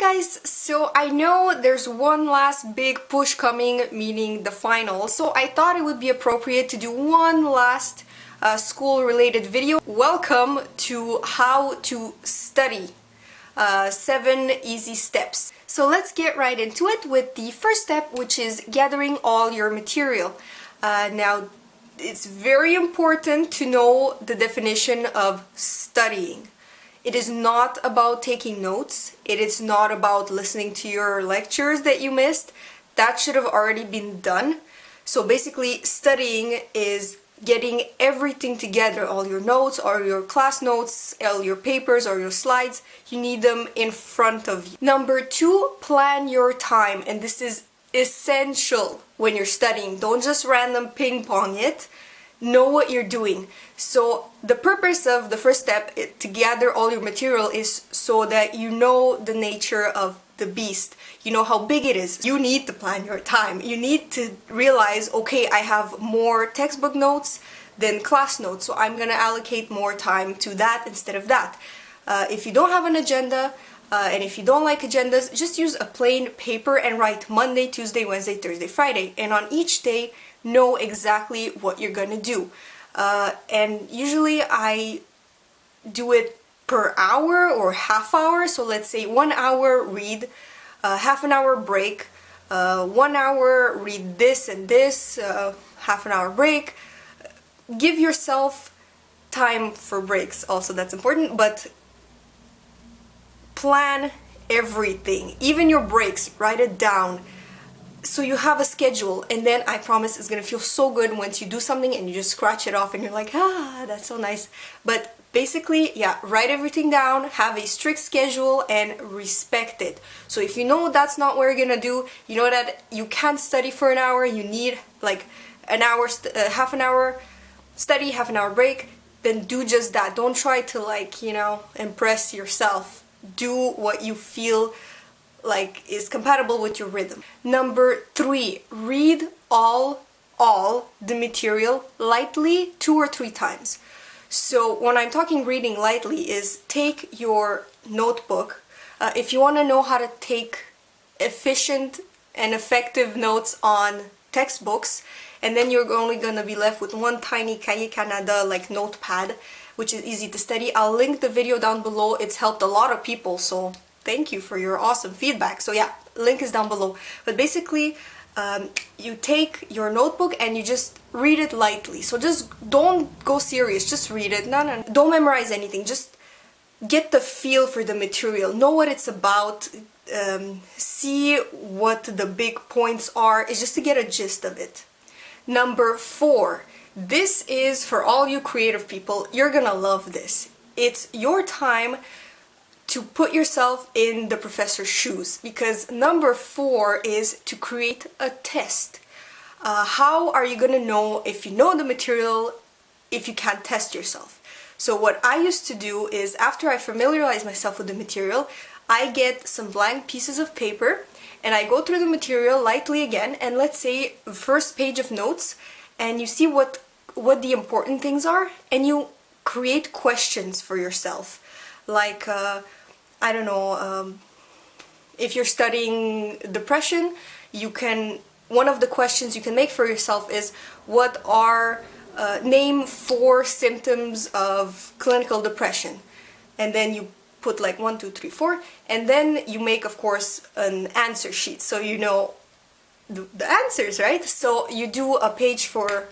guys, so I know there's one last big push coming, meaning the final, so I thought it would be appropriate to do one last school-related video. Welcome to how to study. 7 easy steps. So let's get right into it with the first step, which is gathering all your material. Now, it's very important to know the definition of studying. It is not about taking notes. It is not about listening to your lectures that you missed. That should have already been done. So basically, studying is getting everything together, all your notes, or your class notes, all your papers or your slides. You need them in front of you. Number 2, plan your time. And this is essential when you're studying. Don't just random ping pong it. Know what you're doing. So the purpose of the first step to gather all your material is so that you know the nature of the beast. You know how big it is. You need to plan your time. You need to realize, okay, I have more textbook notes than class notes, so I'm gonna allocate more time to that instead of that. If you don't have an agenda, and if you don't like agendas, just use a plain paper and write Monday, Tuesday, Wednesday, Thursday, Friday. And on each day, know exactly what you're gonna do. And usually I do it per hour or half hour. So let's say 1 hour read, half an hour break, 1 hour read this and this, half an hour break. Give yourself time for breaks also, that's important, but plan everything, even your breaks, write it down. So you have a schedule, and then I promise it's gonna feel so good once you do something and you just scratch it off and you're like, ah, that's so nice. But basically, yeah, write everything down, have a strict schedule, and respect it. So if you know that's not what you're gonna do, you know that you can't study for an hour, you need like an hour, half an hour study, half an hour break, then do just that. Don't try to like, you know, impress yourself. Do what you feel like is compatible with your rhythm. Number 3, read all the material lightly 2 or 3 times. So when I'm talking reading lightly is take your notebook. If you want to know how to take efficient and effective notes on textbooks, and then you're only going to be left with one tiny Cahiers Canada like notepad, which is easy to study. I'll link the video down below. It's helped a lot of people, so thank you for your awesome feedback. So yeah, link is down below. But basically, you take your notebook and you just read it lightly. So just don't go serious, just read it. No. Don't memorize anything. Just get the feel for the material. Know what it's about. See what the big points are. It's just to get a gist of it. Number 4. This is for all you creative people. You're gonna love this. It's your time to put yourself in the professor's shoes, because number 4 is to create a test. How are you gonna know if you know the material if you can't test yourself? So what I used to do is, after I familiarize myself with the material, I get some blank pieces of paper and I go through the material lightly again, and let's say first page of notes, and you see what the important things are, and you create questions for yourself. Like, I don't know, if you're studying depression, one of the questions you can make for yourself is, what are, name 4 symptoms of clinical depression? And then you put like 1, 2, 3, 4, and then you make, of course, an answer sheet, so you know the answers, right? So you do a page for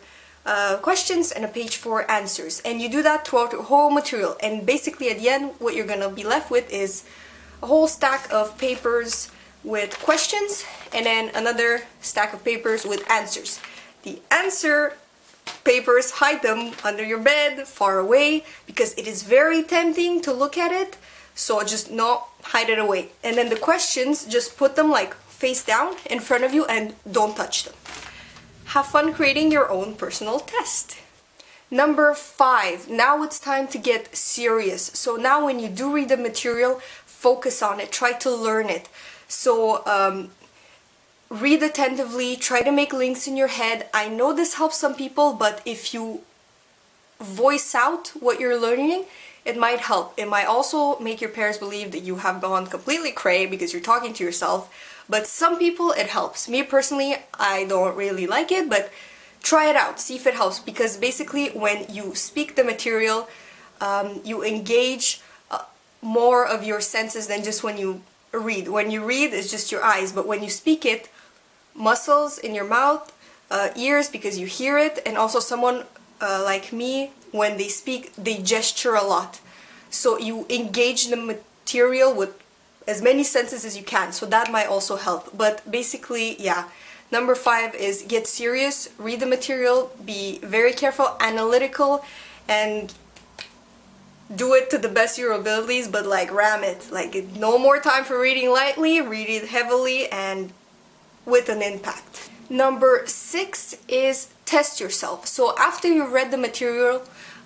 questions and a page for answers, and you do that throughout the whole material, and basically at the end what you're gonna be left with is a whole stack of papers with questions and then another stack of papers with answers. The answer papers, hide them under your bed, far away, because it is very tempting to look at it, so just not hide it away. And then the questions, just put them like face down in front of you and don't touch them. Have fun creating your own personal test. Number 5, now it's time to get serious. So now when you do read the material, focus on it, try to learn it. So read attentively, try to make links in your head. I know this helps some people, but if you voice out what you're learning, it might help. It might also make your parents believe that you have gone completely cray because you're talking to yourself, but some people it helps. Me personally, I don't really like it, but try it out, see if it helps, because basically when you speak the material, you engage more of your senses than just when you read. When you read, it's just your eyes, but when you speak it, muscles in your mouth, ears because you hear it, and also someone like me, when they speak, they gesture a lot. So you engage the material with as many senses as you can, so that might also help. But basically, yeah. Number 5 is get serious, read the material, be very careful, analytical, and do it to the best of your abilities, but like ram it. Like, no more time for reading lightly, read it heavily and with an impact. Number 6 is test yourself. So after you've read the material,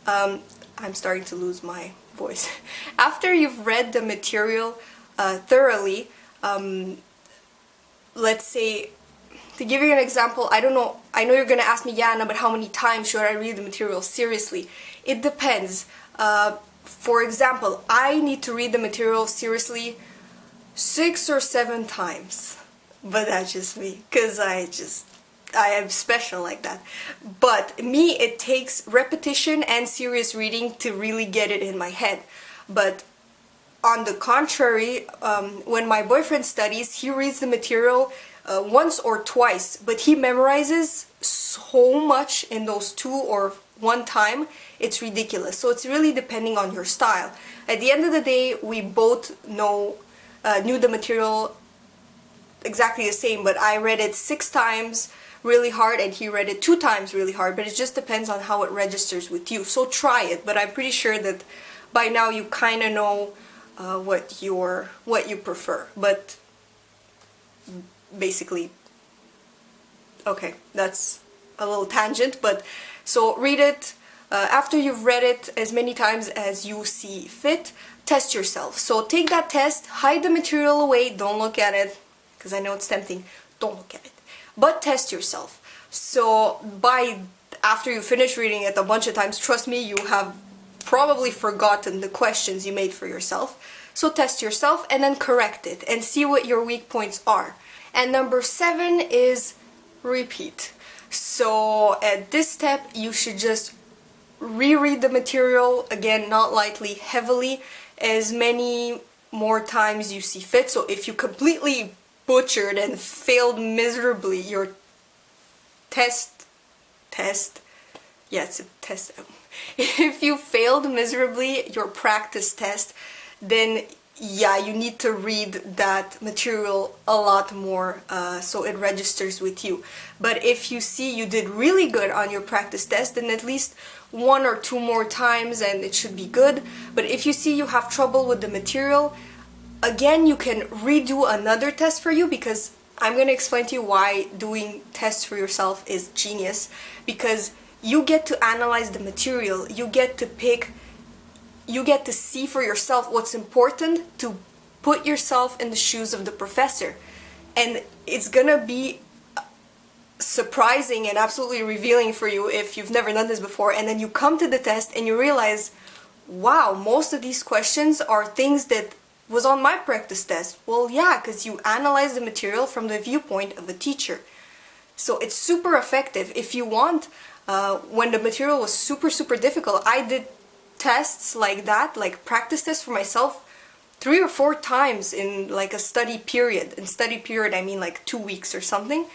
I'm starting to lose my voice. After you've read the material thoroughly, let's say, to give you an example, I know you're gonna ask me, Yana, but how many times should I read the material seriously? It depends. For example, I need to read the material seriously 6 or 7 times. But that's just me, because I am special like that. But me, it takes repetition and serious reading to really get it in my head. But on the contrary, when my boyfriend studies, he reads the material once or twice, but he memorizes so much in those 2 or 1 time, it's ridiculous. So it's really depending on your style. At the end of the day, we both knew the material exactly the same, but I read it 6 times really hard and he read it 2 times really hard, but it just depends on how it registers with you. So try it, but I'm pretty sure that by now you kind of know what you prefer. But basically, okay, that's a little tangent, but so read it. After you've read it as many times as you see fit, test yourself. So take that test, hide the material away, don't look at it, because I know it's tempting, don't look at it, but test yourself. So after you finish reading it a bunch of times, trust me, you have probably forgotten the questions you made for yourself. So test yourself and then correct it and see what your weak points are. And number 7 is repeat. So at this step, you should just reread the material, again, not lightly, heavily, as many more times you see fit. So if you completely butchered and failed miserably your test, yeah, it's a test. If you failed miserably your practice test, then yeah, you need to read that material a lot more so it registers with you. But if you see you did really good on your practice test, then at least 1 or 2 more times and it should be good. But if you see you have trouble with the material, again, you can redo another test for you, because I'm going to explain to you why doing tests for yourself is genius. Because you get to analyze the material, you get to see for yourself what's important, to put yourself in the shoes of the professor. And it's gonna be surprising and absolutely revealing for you if you've never done this before, and then you come to the test and you realize, wow, most of these questions are things that was on my practice test. Well, yeah, because you analyze the material from the viewpoint of a teacher. So it's super effective. If you want, when the material was super difficult, I did tests like that, like practice tests for myself 3 or 4 times in like a study period. In study period, I mean like 2 weeks or something.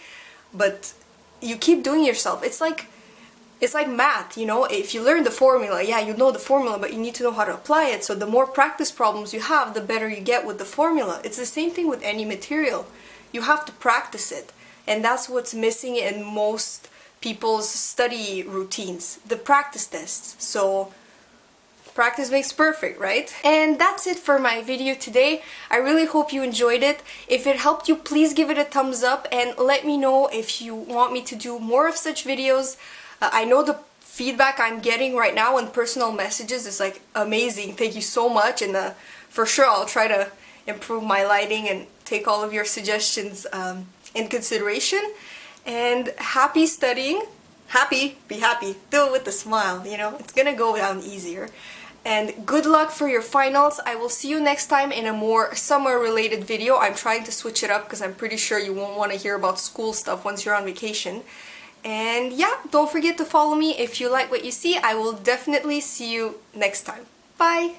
But you keep doing yourself. It's like math, you know. If you learn the formula, yeah, you know the formula, but you need to know how to apply it. So the more practice problems you have, the better you get with the formula. It's the same thing with any material. You have to practice it. And that's what's missing in most people's study routines, the practice tests. So practice makes perfect, right? And that's it for my video today. I really hope you enjoyed it. If it helped you, please give it a thumbs up and let me know if you want me to do more of such videos. I know the feedback I'm getting right now in personal messages is like amazing. Thank you so much, and for sure I'll try to improve my lighting and take all of your suggestions in consideration. And happy studying. Happy, be happy. Do it with a smile, you know, it's gonna go down easier. And good luck for your finals. I will see you next time in a more summer related video. I'm trying to switch it up because I'm pretty sure you won't want to hear about school stuff once you're on vacation. And yeah, don't forget to follow me if you like what you see. I will definitely see you next time. Bye!